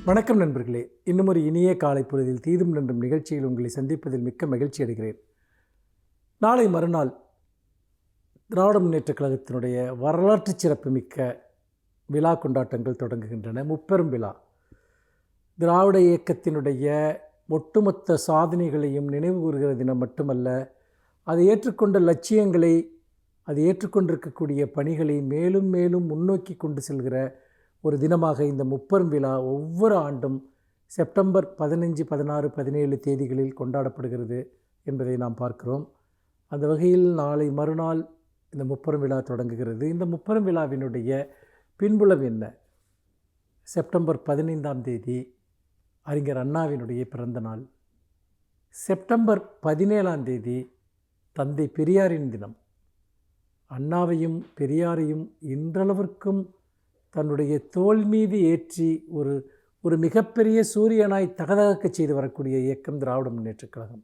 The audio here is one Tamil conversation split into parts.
வணக்கம் நண்பர்களே. இன்னும் ஒரு இனிய காலை பொழுதில் தீதும் நன்றும் நிகழ்ச்சியில் உங்களை சந்திப்பதில் மிக்க மகிழ்ச்சி அடைகிறேன். நாளை மறுநாள் திராவிட முன்னேற்றக் கழகத்தினுடைய வரலாற்று சிறப்புமிக்க விழா கொண்டாட்டங்கள் தொடங்குகின்றன. முப்பெரும் விழா. திராவிட இயக்கத்தினுடைய ஒட்டுமொத்த சாதனைகளையும் நினைவு கூறுகிற தினம் மட்டுமல்ல, அதை ஏற்றுக்கொண்ட லட்சியங்களை, அதை ஏற்றுக்கொண்டிருக்கக்கூடிய பணிகளை மேலும் மேலும் முன்னோக்கி கொண்டு செல்கிற ஒரு தினமாக இந்த முப்பெரும் விழா ஒவ்வொரு ஆண்டும் செப்டம்பர் 15, 16, 17 தேதிகளில் கொண்டாடப்படுகிறது என்பதை நாம் பார்க்கிறோம். அந்த வகையில் நாளை மறுநாள் இந்த முப்பெரும் விழா தொடங்குகிறது. இந்த முப்பெரும் விழாவினுடைய பின்புலம் என்ன? செப்டம்பர் 15ஆம் தேதி அறிஞர் அண்ணாவினுடைய பிறந்த நாள். செப்டம்பர் 17ஆம் தேதி தந்தை பெரியாரின் தினம். அண்ணாவையும் பெரியாரையும் இன்றளவிற்கும் தன்னுடைய தோள் மீது ஏற்றி ஒரு மிகப்பெரிய சூரியனாய் தகதகக்க செய்து வரக்கூடிய இயக்கம் திராவிட முன்னேற்றக் கழகம்.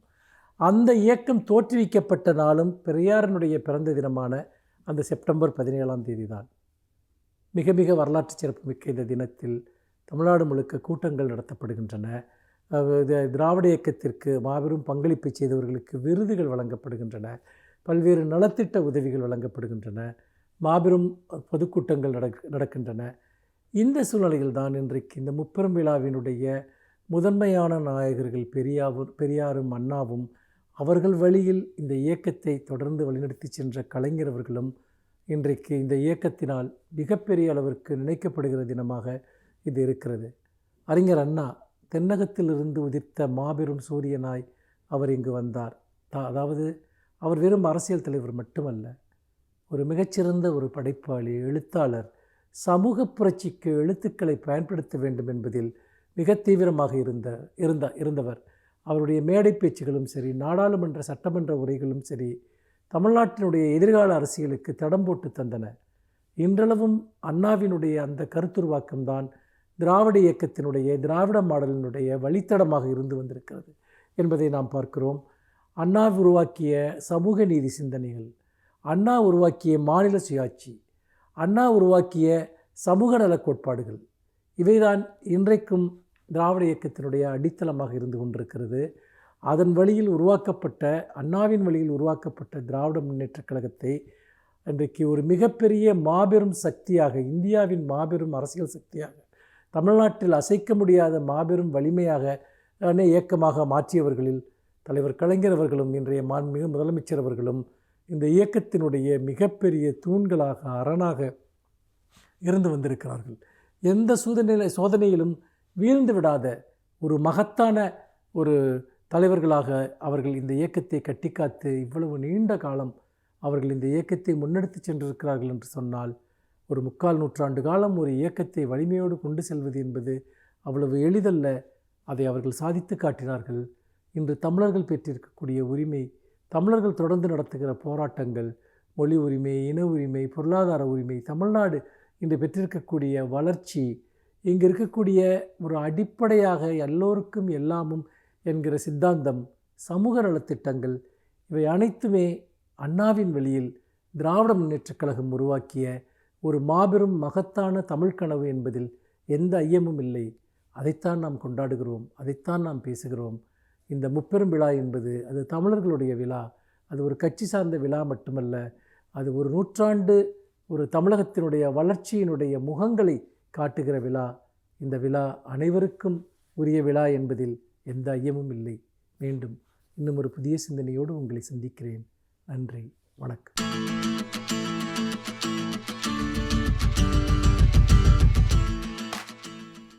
அந்த இயக்கம் தோற்றுவிக்கப்பட்ட நாளும் பெரியாரினுடைய பிறந்த தினமான அந்த செப்டம்பர் 17ஆம் தேதி தான். மிக மிக வரலாற்று சிறப்புமிக்க இந்த தினத்தில் தமிழ்நாடு முழுக்க கூட்டங்கள் நடத்தப்படுகின்றன. திராவிட இயக்கத்திற்கு மாபெரும் பங்களிப்பை செய்தவர்களுக்கு விருதுகள் வழங்கப்படுகின்றன. பல்வேறு நலத்திட்ட உதவிகள் வழங்கப்படுகின்றன. மாபெரும் பொதுக்கூட்டங்கள் நடக்கின்றன. இந்த சூழ்நிலையில் தான் இன்றைக்கு இந்த முப்பெரும் விழாவினுடைய முதன்மையான நாயகர்கள் பெரியாரும் அண்ணாவும், அவர்கள் வழியில் இந்த இயக்கத்தை தொடர்ந்து வழிநடத்தி சென்ற கலைஞர் அவர்களும் இன்றைக்கு இந்த இயக்கத்தினால் மிகப்பெரிய அளவிற்கு நினைக்கப்படுகிற தினமாக இது இருக்கிறது. அறிஞர் அண்ணா தென்னகத்திலிருந்து உதிர்த்த மாபெரும் சூரியனாய் அவர் இங்கு வந்தார். அதாவது அவர் வெறும் அரசியல் தலைவர் மட்டுமல்ல, ஒரு மிகச்சிறந்த ஒரு படைப்பாளி, எழுத்தாளர். சமூக புரட்சிக்கு எழுத்துக்களை பயன்படுத்த வேண்டும் என்பதில் மிக தீவிரமாக இருந்தவர். அவருடைய மேடை பேச்சுகளும் சரி, நாடாளுமன்ற சட்டமன்ற உரைகளும் சரி, தமிழ்நாட்டினுடைய எதிர்கால அரசியலுக்கு தடம் போட்டு தந்தன. இன்றளவும் அண்ணாவினுடைய அந்த கருத்துருவாக்கம்தான் திராவிட இயக்கத்தினுடைய, திராவிட மாடலினுடைய வழித்தடமாக இருந்து வந்திருக்கிறது என்பதை நாம் பார்க்கிறோம். அண்ணா உருவாக்கிய சமூக நீதி சிந்தனைகள், அண்ணா உருவாக்கிய மாநில சுயாட்சி, அண்ணா உருவாக்கிய சமூக நலக் கோட்பாடுகள், இவைதான் இன்றைக்கும் திராவிட இயக்கத்தினுடைய அடித்தளமாக இருந்து கொண்டிருக்கிறது. அதன் வழியில் உருவாக்கப்பட்ட, அண்ணாவின் வழியில் உருவாக்கப்பட்ட திராவிட முன்னேற்றக் கழகத்தை இன்றைக்கு ஒரு மிகப்பெரிய மாபெரும் சக்தியாக, இந்தியாவின் மாபெரும் அரசியல் சக்தியாக, தமிழ்நாட்டில் அசைக்க முடியாத மாபெரும் வலிமையாக இயக்கமாக மாற்றியவர்களில் தலைவர் கலைஞர் அவர்களும் இன்றைய மாண்புமிகு முதலமைச்சர் அவர்களும் இந்த இயக்கத்தினுடைய மிகப்பெரிய தூண்களாக, அரணாக இருந்து வந்திருக்கிறார்கள். எந்த சோதனையிலும் வீழ்ந்து விடாத ஒரு மகத்தான ஒரு தலைவர்களாக அவர்கள் இந்த இயக்கத்தை கட்டிக்காத்து இவ்வளவு நீண்ட காலம் அவர்கள் இந்த இயக்கத்தை முன்னெடுத்து சென்றிருக்கிறார்கள் என்று சொன்னால், ஒரு 3/4 நூற்றாண்டு காலம் ஒரு இயக்கத்தை வலிமையோடு கொண்டு செல்வது என்பது அவ்வளவு எளிதல்ல. அதை அவர்கள் சாதித்து காட்டினார்கள். இன்று தமிழர்கள் பெற்றிருக்கக்கூடிய உரிமை, தமிழர்கள் தொடர்ந்து நடத்துகிற போராட்டங்கள், மொழி உரிமை, இன உரிமை, பொருளாதார உரிமை, தமிழ்நாடு இன்று பெற்றிருக்கக்கூடிய வளர்ச்சி, இங்கு இருக்கக்கூடிய ஒரு அடிப்படையாக எல்லோருக்கும் எல்லாமும் என்கிற சித்தாந்தம், சமூக நலத்திட்டங்கள், இவை அனைத்துமே அண்ணாவின் வழியில் திராவிட முன்னேற்றக் கழகம் உருவாக்கிய ஒரு மாபெரும் மகத்தான தமிழ் கனவு என்பதில் எந்த ஐயமும் இல்லை. அதைத்தான் நாம் கொண்டாடுகிறோம், அதைத்தான் நாம் பேசுகிறோம். இந்த முப்பெரும் விழா என்பது அது தமிழர்களுடைய விழா. அது ஒரு கட்சி சார்ந்த விழா மட்டுமல்ல, அது ஒரு நூற்றாண்டு ஒரு தமிழகத்தினுடைய வளர்ச்சியினுடைய முகங்களை காட்டுகிற விழா. இந்த விழா அனைவருக்கும் உரிய விழா என்பதில் எந்த ஐயமும் இல்லை. மீண்டும் இன்னும் ஒரு புதிய சிந்தனையோடு உங்களை சந்திக்கிறேன். நன்றி, வணக்கம்.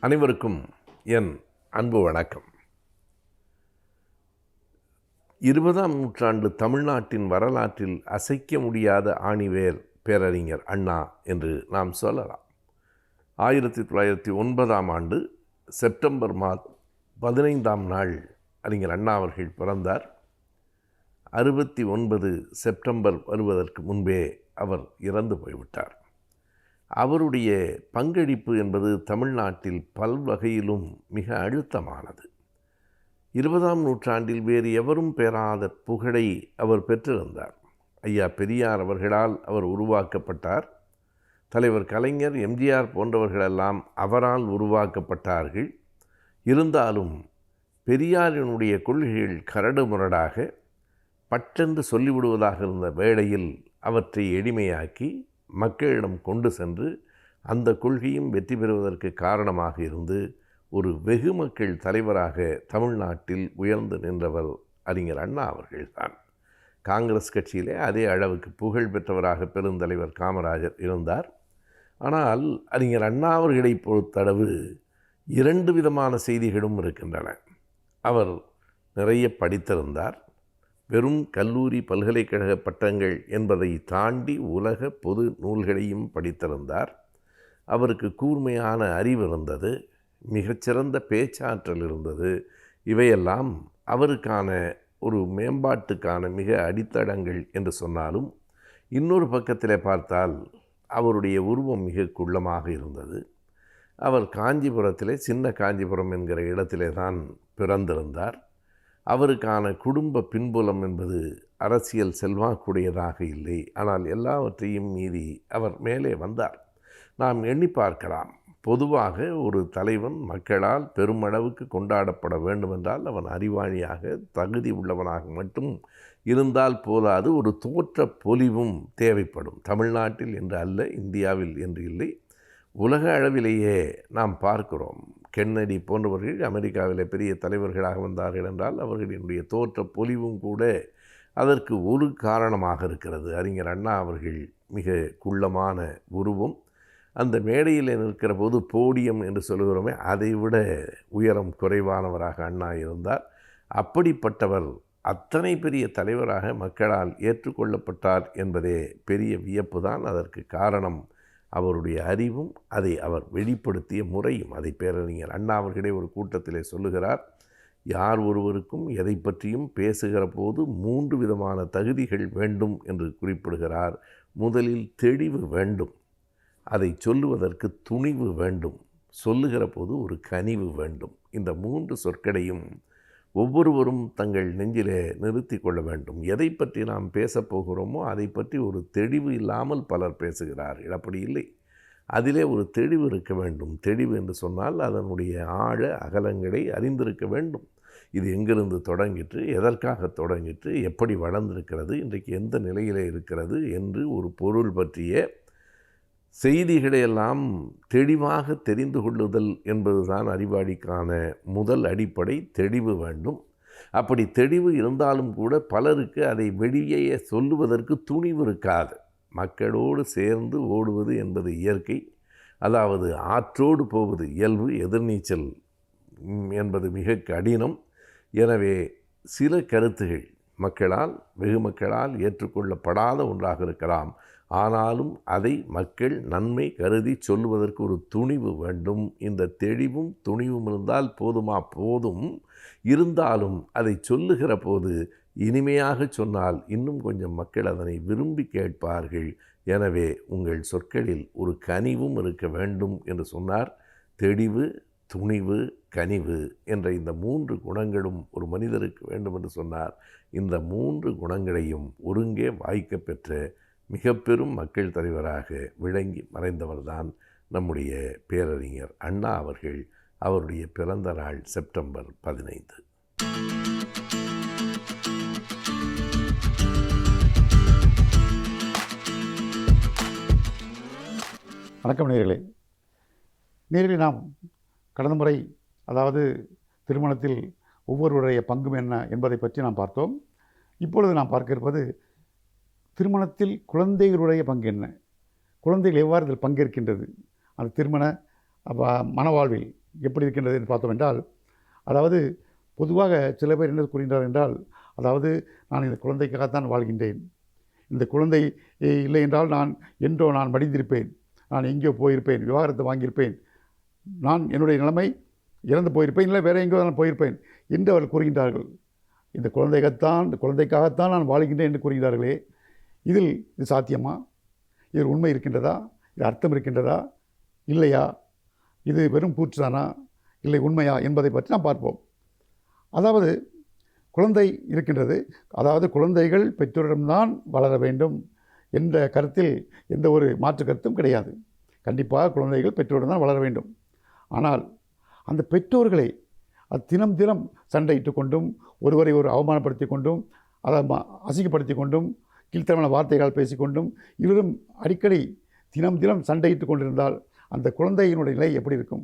அனைவருக்கும் என் அன்பு வணக்கம். 20ஆம் நூற்றாண்டு தமிழ்நாட்டின் வரலாற்றில் அசைக்க முடியாத ஆணிவேர் பேரறிஞர் அண்ணா என்று நாம் சொல்லலாம். 1909ஆம் ஆண்டு செப்டம்பர் 15ஆம் நாள் அறிஞர் அண்ணா அவர்கள் பிறந்தார். 69 செப்டம்பர் வருவதற்கு முன்பே அவர் இறந்து போய்விட்டார். அவருடைய பங்களிப்பு என்பது தமிழ்நாட்டில் பல்வகையிலும் மிக அழுத்தமானது. 20ஆம் நூற்றாண்டில் வேறு எவரும் பெறாத புகழை அவர் பெற்றிருந்தார். ஐயா பெரியார் அவர்களால் அவர் உருவாக்கப்பட்டார். தலைவர் கலைஞர், எம்ஜிஆர் போன்றவர்களெல்லாம் அவரால் உருவாக்கப்பட்டார்கள். இருந்தாலும் பெரியாரினுடைய கொள்கைகள் கரடுமுரடாக பட்டென்று சொல்லிவிடுவதாக இருந்த வேளையில் அவற்றை எளிமையாக்கி மக்களிடம் கொண்டு சென்று அந்த கொள்கையும் வெற்றி பெறுவதற்கு காரணமாக இருந்து ஒரு வெகு மக்கள் தலைவராக தமிழ்நாட்டில் உயர்ந்து நின்றவர் அறிஞர் அண்ணா அவர்கள்தான். காங்கிரஸ் கட்சியிலே அதே அளவுக்கு புகழ் பெற்றவராக பெருந்தலைவர் காமராஜர் இருந்தார். ஆனால் அறிஞர் அண்ணா அவர்களை பொறுத்தளவு 2 விதமான செய்திகளும் இருக்கின்றன. அவர் நிறைய படித்திருந்தார். வெறும் கல்லூரி பல்கலைக்கழக பட்டங்கள் என்பதை தாண்டி உலக பொது நூல்களையும் படித்திருந்தார். அவருக்கு கூர்மையான அறிவு இருந்தது, மிகச்சிறந்த பேச்சாற்றல் இருந்தது. இவையெல்லாம் அவருக்கான ஒரு மேம்பாட்டுக்கான மிக அடித்தளங்கள் என்று சொன்னாலும், இன்னொரு பக்கத்தில் பார்த்தால் அவருடைய உருவம் மிக குள்ளமாக இருந்தது. அவர் காஞ்சிபுரத்திலே, சின்ன காஞ்சிபுரம் என்கிற இடத்திலே தான் பிறந்திருந்தார். அவருக்கான குடும்ப பின்புலம் என்பது அரசியல் செல்வாக்குடையதாக இல்லை. ஆனால் எல்லாவற்றையும் மீறி அவர் மேலே வந்தார். நாம் எண்ணி பார்க்கலாம், பொதுவாக ஒரு தலைவன் மக்களால் பெருமளவுக்கு கொண்டாடப்பட வேண்டுமென்றால் அவன் அறிவாளியாக தகுதி உள்ளவனாக மட்டும் இருந்தால் போதாது, ஒரு தோற்ற பொலிவும் தேவைப்படும். தமிழ்நாட்டில் என்று அல்ல, இந்தியாவில் என்று இல்லை, உலக அளவிலேயே நாம் பார்க்கிறோம். கென்னடி போன்றவர்கள் அமெரிக்காவிலே பெரிய தலைவர்களாக வந்தார்கள் என்றால் அவர்களினுடைய தோற்ற பொலிவும் கூட அதற்கு ஒரு காரணமாக இருக்கிறது. அறிஞர் அண்ணா அவர்கள் மிக குள்ளமான உருவம். அந்த மேடையில் நிற்கிற போது போடியம் என்று சொல்கிறோமே, அதைவிட உயரம் குறைவானவராக அண்ணா இருந்தார். அப்படிப்பட்டவர் அத்தனை பெரிய தலைவராக மக்களால் ஏற்றுக்கொள்ளப்பட்டார் என்பதே பெரிய வியப்பு தான். அதற்கு காரணம் அவருடைய அறிவும் அதை அவர் வெளிப்படுத்திய முறையும். அதை பேரறிஞர் அண்ணா அவர்களே ஒரு கூட்டத்திலே சொல்லுகிறார், யார் ஒருவருக்கும் எதை பற்றியும் பேசுகிற போது 3 விதமான தகுதிகள் வேண்டும் என்று குறிப்பிடுகிறார். முதலில் தெளிவு வேண்டும், அதை சொல்லுவதற்கு துணிவு வேண்டும், சொல்லுகிற போது ஒரு கனிவு வேண்டும். இந்த 3 சொற்களையும் ஒவ்வொருவரும் தங்கள் நெஞ்சிலே நிறுத்தி கொள்ள வேண்டும். எதை பற்றி நாம் பேசப்போகிறோமோ அதை பற்றி ஒரு தெளிவு இல்லாமல் பலர் பேசுகிறார்கள். அப்படி இல்லை, அதிலே ஒரு தெளிவு இருக்க வேண்டும். தெளிவு என்று சொன்னால் அதனுடைய ஆழ அகலங்களை அறிந்திருக்க வேண்டும். இது எங்கிருந்து தொடங்கிற்று, எதற்காக தொடங்கிற்று, எப்படி வளர்ந்திருக்கிறது, இன்றைக்கு எந்த நிலையிலே இருக்கிறது என்று ஒரு பொருள் பற்றிய செய்திகளையெல்லாம் தெளிவாக தெரிந்து கொள்ளுதல் என்பதுதான் அறிவாளிக்கான முதல் அடிப்படை. தெளிவு வேண்டும். அப்படி தெளிவு இருந்தாலும் கூட பலருக்கு அதை வெளியே சொல்லுவதற்கு துணிவு இருக்காது. மக்களோடு சேர்ந்து ஓடுவது என்பது இயற்கை, அதாவது ஆற்றோடு போவது இயல்பு, எதிர்நீச்சல் என்பது மிக கடினம். எனவே சில கருத்துகள் மக்களால், வெகு மக்களால் ஏற்றுக்கொள்ளப்படாத ஒன்றாக இருக்கலாம். ஆனாலும் அதை மக்கள் நன்மை கருதி சொல்லுவதற்கு ஒரு துணிவு வேண்டும். இந்த தெளிவும் துணிவும் இருந்தால் போதுமா? போதும். இருந்தாலும் அதை சொல்லுகிற போது இனிமையாக சொன்னால் இன்னும் கொஞ்சம் மக்கள் அதனை விரும்பி கேட்பார்கள். எனவே உங்கள் சொற்களில் ஒரு கனிவும் இருக்க வேண்டும் என்று சொன்னார். தெளிவு, துணிவு, கனிவு என்ற இந்த 3 குணங்களும் ஒரு மனிதருக்கு வேண்டும் என்று சொன்னார். இந்த 3 குணங்களையும் ஒருங்கே வாய்க்க பெற்ற மிக பெரும் மக்கள் தலைவராக விளங்கி மறைந்தவர்தான் நம்முடைய பேரறிஞர் அண்ணா அவர்கள். அவருடைய பிறந்த நாள் செப்டம்பர் 15. வணக்கம் நேயர்களே. நாம் கடந்த முறை, அதாவது திருமணத்தில் ஒவ்வொருவருடைய பங்கும் என்ன என்பதை பற்றி நாம் பார்த்தோம். இப்பொழுது நாம் பார்க்க இருப்பது திருமணத்தில் குழந்தைகளுடைய பங்கு என்ன, குழந்தைகள் எவ்வாறு இதில் பங்கேற்கின்றது, அந்த திருமண மனவாழ்வில் எப்படி இருக்கின்றது என்று பார்த்தோம் என்றால், அதாவது பொதுவாக சில பேர் என்ன கூறுகின்றார் என்றால், அதாவது நான் இந்த குழந்தைக்காகத்தான் வாழ்கின்றேன், இந்த குழந்தை இல்லை என்றால் நான் மடிந்திருப்பேன், நான் எங்கேயோ போயிருப்பேன், விவாகரத்தை வாங்கியிருப்பேன், நான் என்னுடைய நிலைமை இறந்து போயிருப்பேன், இல்லை வேறு எங்கேயோ நான் போயிருப்பேன் என்று அவர்கள் கூறுகின்றார்கள். இந்த குழந்தைக்காகத்தான் நான் வாழ்கின்றேன் என்று கூறுகிறார்களே, இது சாத்தியமா? இதில் உண்மை இருக்கின்றதா? இது அர்த்தம் இருக்கின்றதா இல்லையா? இது வெறும் கூற்றுதானா இல்லை உண்மையா என்பதை பற்றி நாம் பார்ப்போம். அதாவது குழந்தை இருக்கின்றது, அதாவது குழந்தைகள் பெற்றோரிடம்தான் வளர வேண்டும் என்ற கருத்தில் எந்த ஒரு மாற்று கருத்தும் கிடையாது. கண்டிப்பாக குழந்தைகள் பெற்றோரிடம் தான் வளர வேண்டும். ஆனால் அந்த பெற்றோர்களை அது தினம் தினம் சண்டையிட்டு கொண்டும் ஒருவரை ஒரு அவமானப்படுத்தி கொண்டும் அதை அசிங்கப்படுத்தி கொண்டும் கீழ்த்தரமான வார்த்தைகள் பேசிக்கொண்டும் இருவரும் அடிக்கடி தினம் தினம் சண்டையிட்டு கொண்டிருந்தால் அந்த குழந்தையினுடைய நிலை எப்படி இருக்கும்?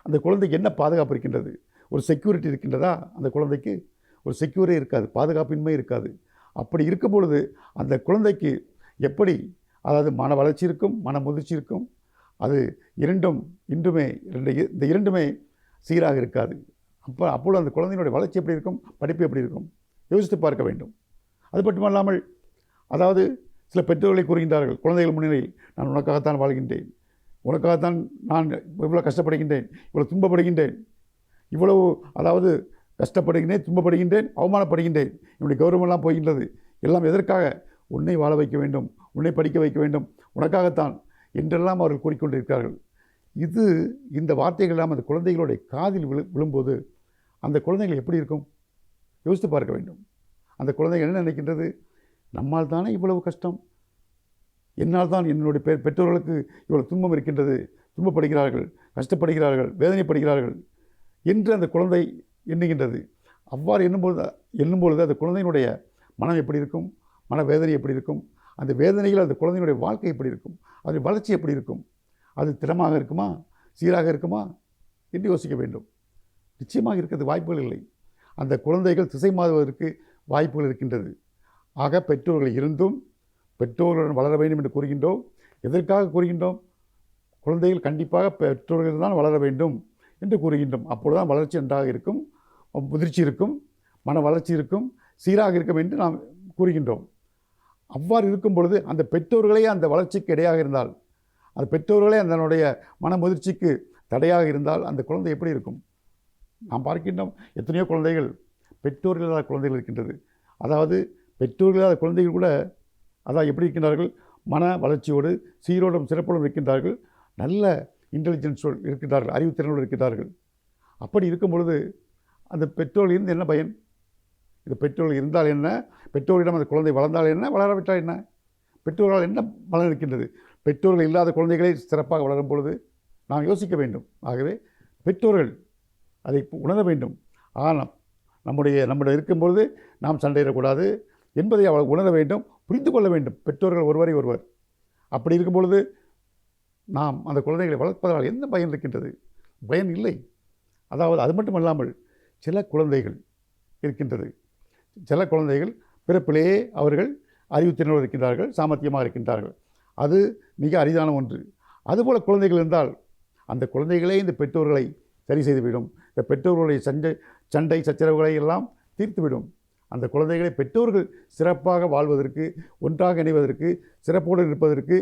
அந்த குழந்தைக்கு என்ன பாதுகாப்பு இருக்கின்றது? ஒரு செக்யூரிட்டி இருக்கின்றதா? அந்த குழந்தைக்கு ஒரு செக்யூரே இருக்காது, பாதுகாப்பின்மை இருக்காது. அப்படி இருக்கும் பொழுது அந்த குழந்தைக்கு எப்படி, அதாவது மன வளர்ச்சி இருக்கும், மன முதிர்ச்சி இருக்கும். அது இன்றுமே இந்த இரண்டுமே சீராக இருக்காது. அப்பொழுது அந்த குழந்தையினுடைய வளர்ச்சி எப்படி இருக்கும், படிப்பு எப்படி இருக்கும், யோசித்து பார்க்க வேண்டும். அது மட்டுமல்லாமல், அதாவது சில பெற்றோர்களை கூறுகின்றார்கள் குழந்தைகள் முன்னிலையில், நான் உனக்காகத்தான் வாழ்கின்றேன், உனக்காகத்தான் நான் இவ்வளோ கஷ்டப்படுகின்றேன், இவ்வளோ துன்பப்படுகின்றேன், இவ்வளவு அதாவது கஷ்டப்படுகின்றேன், துன்பப்படுகின்றேன், அவமானப்படுகின்றேன், என்னுடைய கௌரவமெல்லாம் போகின்றது, எல்லாம் எதற்காக? உன்னை வாழ வைக்க வேண்டும், உன்னை படிக்க வைக்க வேண்டும், உனக்காகத்தான் என்றெல்லாம் அவர்கள் கூறிக்கொண்டிருக்கிறார்கள். இந்த வார்த்தைகள் எல்லாம் அந்த குழந்தைகளுடைய காதில் விழும்போது அந்த குழந்தைகள் எப்படி இருக்கும்? யோசித்து பார்க்க வேண்டும். அந்த குழந்தைகள் என்ன நினைக்கின்றது? நம்மால் தானே இவ்வளவு கஷ்டம், என்னால் தான் என்னுடைய பெற்றோர்களுக்கு இவ்வளவு துன்பம் இருக்கின்றது, துன்பப்படுகிறார்கள், கஷ்டப்படுகிறார்கள், வேதனைப்படுகிறார்கள் என்று அந்த குழந்தை எண்ணுகின்றது. அவ்வாறு எண்ணும்பொழுது அந்த குழந்தையினுடைய மனம் எப்படி இருக்கும், மனவேதனை எப்படி இருக்கும், அந்த வேதனையில் அந்த குழந்தையினுடைய வாழ்க்கை எப்படி இருக்கும், அதனுடைய வளர்ச்சி எப்படி இருக்கும், அது திறமாக இருக்குமா, சீராக இருக்குமா என்று யோசிக்க வேண்டும். நிச்சயமாக இருக்கிறது வாய்ப்புகள் இல்லை. அந்த குழந்தைகள் திசை மாறுவதற்கு வாய்ப்புகள் இருக்கின்றது. ஆக பெற்றோர்கள் இருந்தும் பெற்றோர்களுடன் வளர வேண்டும் என்று கூறுகின்றோம். எதற்காக கூறுகின்றோம்? குழந்தைகள் கண்டிப்பாக பெற்றோர்கள் தான் வளர வேண்டும் என்று கூறுகின்றோம். அப்பொழுதுதான் வளர்ச்சி நன்றாக இருக்கும், முதிர்ச்சி இருக்கும், மன வளர்ச்சி இருக்கும், சீராக இருக்கும் என்று நாம் கூறுகின்றோம். அவ்வாறு இருக்கும் பொழுது அந்த பெற்றோர்களே அந்த வளர்ச்சிக்கு இடையாக இருந்தால், அந்த பெற்றோர்களே அதனுடைய மன முதிர்ச்சிக்கு தடையாக இருந்தால் அந்த குழந்தை எப்படி இருக்கும்? நாம் பார்க்கின்றோம் எத்தனையோ குழந்தைகள் பெற்றோர்கள் இல்லாத குழந்தைகள் இருக்கின்றது. அதாவது பெற்றோர்கள் இல்லாத குழந்தைகள் கூட அதான் எப்படி இருக்கின்றார்கள்? மன வளர்ச்சியோடு சீரோடும் சிறப்போடும் இருக்கின்றார்கள், நல்ல இன்டெலிஜென்ஸோடு இருக்கின்றார்கள், அறிவுத்திறனோடு இருக்கின்றார்கள். அப்படி இருக்கும் பொழுது அந்த பெற்றோர்கள் இருந்து என்ன பயன்? இந்த பெற்றோர்கள் இருந்தால் என்ன, பெற்றோரிடம் அந்த குழந்தை வளர்ந்தால் என்ன, வளராவிட்டால் என்ன? பெற்றோர்களால் என்ன பலன் இருக்கின்றது? பெற்றோர்கள் இல்லாத குழந்தைகளை சிறப்பாக வளரும் பொழுது நாம் யோசிக்க வேண்டும். ஆகவே பெற்றோர்கள் அதை உணர வேண்டும். ஆனால் நம்முடைய இருக்கும்பொழுது நாம் சண்டையிடக்கூடாது என்பதை அவள் உணர வேண்டும், புரிந்து கொள்ள வேண்டும். பெற்றோர்கள் ஒருவரை ஒருவர். அப்படி இருக்கும் பொழுது நாம் அந்த குழந்தைகளை வளர்ப்பதால் என்ன பயன் இருக்கின்றது? பயன் இல்லை. அதாவது அது மட்டுமல்லாமல் சில குழந்தைகள் இருக்கின்றது, சில குழந்தைகள் பிறப்பிலேயே அவர்கள் அறிவுத்திறனோடு இருக்கின்றார்கள், சாமர்த்தியமாக இருக்கின்றார்கள். அது மிக அரிதான ஒன்று. அதுபோல் குழந்தைகள் இருந்தால் அந்த குழந்தைகளே இந்த பெற்றோர்களை சரி செய்துவிடும். இந்த பெற்றோர்களுடைய சண்டை சச்சரவுகளை எல்லாம் தீர்த்துவிடும். அந்த குழந்தைகளை பெற்றோர்கள் சிறப்பாக வாழ்வதற்கு, ஒன்றாக இணைவதற்கு, சிறப்போடு இருப்பதற்கு,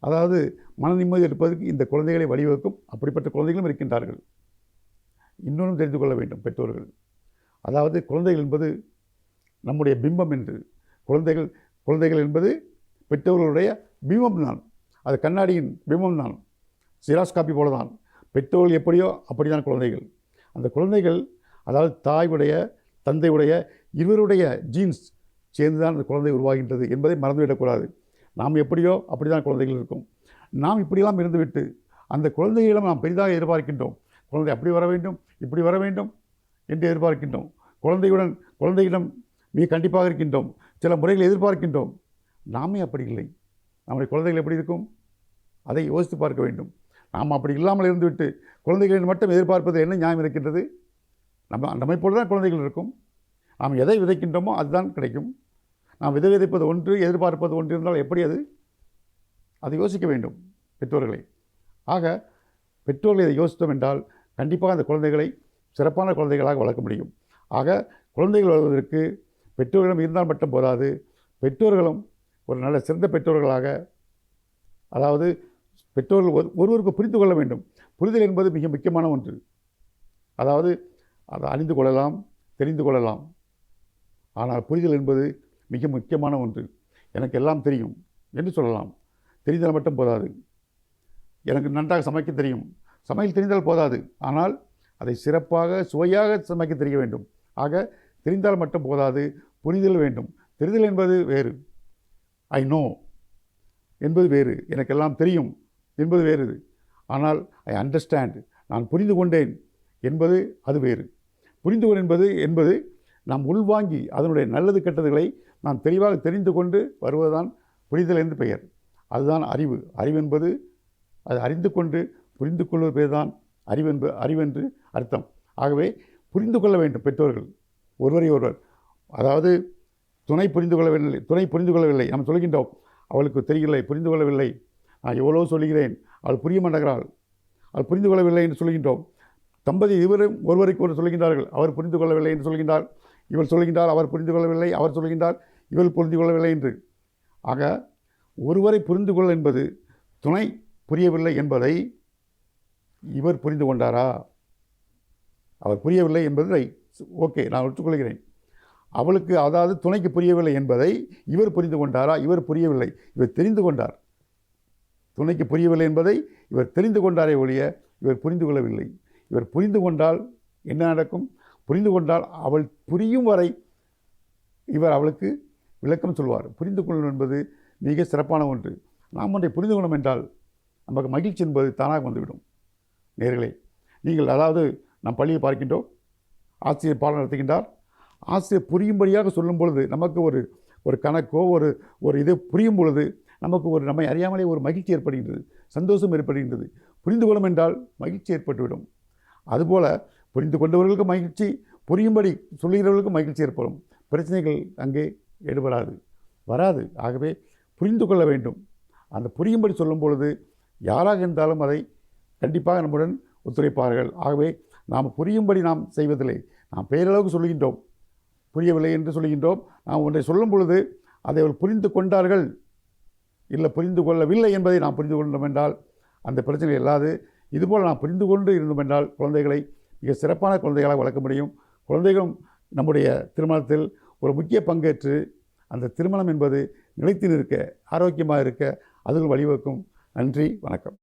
அதாவது மன நிம்மதி இருப்பதற்கு இந்த குழந்தைகளை வழிவகுக்கும். அப்படிப்பட்ட குழந்தைகளும் இருக்கின்றார்கள். இன்னொன்றும் தெரிந்து கொள்ள வேண்டும் பெற்றோர்கள். அதாவது குழந்தைகள் என்பது நம்முடைய பிம்பம் என்று. குழந்தைகள் என்பது பெற்றோர்களுடைய பிம்பம் தான். அது கண்ணாடியின் பிம்பம் தான், சிராஸ் காப்பி போல தான். பெற்றோர்கள் எப்படியோ அப்படி தான் குழந்தைகள். அந்த குழந்தைகள் அதாவது தாயுடைய தந்தையுடைய இருவருடைய ஜீன்ஸ் சேர்ந்து தான் அந்த குழந்தை உருவாகின்றது என்பதை மறந்துவிடக்கூடாது. நாம் எப்படியோ அப்படி தான் குழந்தைகள் இருக்கும். நாம் இப்படியெல்லாம் இருந்துவிட்டு அந்த குழந்தைகளிடம் நாம் பெரிதாக எதிர்பார்க்கின்றோம். குழந்தை அப்படி வர வேண்டும், இப்படி வர வேண்டும் என்று எதிர்பார்க்கின்றோம். குழந்தையிடம் மிக கண்டிப்பாக இருக்கின்றோம், சில முறைகளை எதிர்பார்க்கின்றோம். நாமே அப்படி இல்லை. நம்முடைய குழந்தைகள் எப்படி இருக்கும் அதை யோசித்து பார்க்க வேண்டும். நாம் அப்படி இல்லாமல் இருந்துவிட்டு குழந்தைகளின் மட்டும் எதிர்பார்ப்பது என்ன நியாயம் இருக்கின்றது? நம்மை போல தான் குழந்தைகள் இருக்கும். நாம் எதை விதைக்கின்றோமோ அதுதான் கிடைக்கும். நாம் விதைப்பது ஒன்று, எதிர்பார்ப்பது ஒன்று இருந்தால் எப்படி அது? அதை யோசிக்க வேண்டும் பெற்றோர்களை. ஆக பெற்றோர்களை இதை யோசித்தோம் என்றால் கண்டிப்பாக அந்த குழந்தைகளை சிறப்பான குழந்தைகளாக வளர்க்க முடியும். ஆக குழந்தைகள் வளர்வதற்கு பெற்றோர்களிடம் இருந்தால் மட்டும் போதாது, பெற்றோர்களும் ஒரு நல்ல சிறந்த பெற்றோர்களாக, அதாவது பெற்றோர்கள் ஒருவருக்கு புரிந்து கொள்ள வேண்டும். புரிதல் என்பது மிக முக்கியமான ஒன்று. அதாவது அதை அறிந்து கொள்ளலாம், தெரிந்து கொள்ளலாம். ஆனால் புரிதல் என்பது மிக முக்கியமான ஒன்று. எனக்கு எல்லாம் தெரியும் என்று சொல்லலாம், தெரிந்தால் மட்டும் போதாது. எனக்கு நன்றாக சமைக்க தெரியும், சமையல் தெரிந்தால் போதாது, ஆனால் அதை சிறப்பாக சுவையாக சமைக்க தெரிய வேண்டும். ஆக தெரிந்தால் மட்டும் போதாது, புரிதல் வேண்டும். தெரிதல் என்பது வேறு, ஐ நோ என்பது வேறு, எனக்கெல்லாம் தெரியும் என்பது வேறு. ஆனால் ஐ அண்டர்ஸ்டாண்ட், நான் புரிந்து கொண்டேன் என்பது அது வேறு. புரிந்துகொள் என்பது நாம் உள்வாங்கி அதனுடைய நல்லது கெட்டதுகளை நாம் தெளிவாக தெரிந்து கொண்டு வருவதுதான் புரிதல் என்று பெயர். அதுதான் அறிவு. அறிவென்பது அது அறிந்து கொண்டு புரிந்து கொள்வது பேர் தான் அறிவென்று அர்த்தம். ஆகவே புரிந்து கொள்ள வேண்டும் பெற்றோர்கள் ஒருவரை ஒருவர். அதாவது துணை புரிந்து கொள்ளவில்லை நாம் சொல்கின்றோம், அவளுக்கு தெரியவில்லை, புரிந்து கொள்ளவில்லை, நான் எவ்வளோ சொல்கிறேன், அவள் புரிய மாட்டேங்கிறாள், அவள் புரிந்து கொள்ளவில்லை என்று சொல்கின்றோம். தம்பதி இருவரும் ஒருவருக்கு ஒருவர் சொல்கின்றார்கள், அவர் புரிந்து கொள்ளவில்லை என்று சொல்கின்றார், இவள் சொல்கின்றார் அவர் புரிந்து கொள்ளவில்லை, அவர் சொல்கின்றார் இவள் புரிந்து கொள்ளவில்லை என்று. ஆக ஒருவரை புரிந்து கொள்ள என்பது துணை புரியவில்லை என்பதை இவர் புரிந்து கொண்டாரா, அவர் புரியவில்லை என்பதை ஓகே நான் ஒத்துக்கொள்கிறேன். அவளுக்கு அதாவது துணைக்கு புரியவில்லை என்பதை இவர் புரிந்து கொண்டாரா, இவர் புரியவில்லை, இவர் தெரிந்து கொண்டார். துணைக்கு புரியவில்லை என்பதை இவர் தெரிந்து கொண்டாரே ஒழிய இவர் புரிந்து கொள்ளவில்லை. இவர் புரிந்து கொண்டால் என்ன நடக்கும்? புரிந்து கொண்டால் அவள் புரியும் வரை இவர் அவளுக்கு விளக்கம் சொல்வார். புரிந்து கொள்ளும் என்பது மிக சிறப்பான ஒன்று. நாம் ஒன்றை புரிந்து கொள்ளும் என்றால் நமக்கு மகிழ்ச்சி என்பது தானாக வந்துவிடும். நேர்களே, நீங்கள் அதாவது நாம் பள்ளியை பார்க்கின்றோம், ஆசிரியர் பாடம் நடத்துகின்றார், ஆசிரியர் புரியும்படியாக சொல்லும் பொழுது நமக்கு ஒரு கணக்கோ ஒரு இது புரியும் பொழுது நமக்கு நம்மை அறியாமலே ஒரு மகிழ்ச்சி ஏற்படுகின்றது, சந்தோஷம் ஏற்படுகின்றது. புரிந்து கொள்ளும் என்றால் மகிழ்ச்சி ஏற்பட்டுவிடும். அதுபோல் புரிந்து கொண்டவர்களுக்கு மகிழ்ச்சி, புரியும்படி சொல்லுகிறவர்களுக்கு மகிழ்ச்சி ஏற்படும். பிரச்சனைகள் அங்கே வராது. ஆகவே புரிந்து கொள்ள வேண்டும். அந்த புரியும்படி சொல்லும் பொழுது யாராக இருந்தாலும் அதை கண்டிப்பாக நம்முடன் ஒத்துழைப்பார்கள். ஆகவே நாம் புரியும்படி நாம் செய்வதில்லை, நாம் பேரளவுக்கு சொல்லுகின்றோம், புரியவில்லை என்று சொல்லுகின்றோம். நாம் ஒன்றை சொல்லும் பொழுது அதை அவர்கள் புரிந்து கொண்டார்கள் இல்லை புரிந்து கொள்ளவில்லை என்பதை நாம் புரிந்து கொண்டோம் என்றால் அந்த பிரச்சனை இல்லாது. இதுபோல் நாம் புரிந்து கொண்டு இருந்தோம் என்றால் குழந்தைகளை மிக சிறப்பான குழந்தைகளாக வளர்க்க முடியும். குழந்தைகளும் நம்முடைய திருமணத்தில் ஒரு முக்கிய பங்கேற்று அந்த திருமணம் என்பது நிலைத்து நிற்க, ஆரோக்கியமாக இருக்க அதுவும் வழிவகுக்கும். நன்றி, வணக்கம்.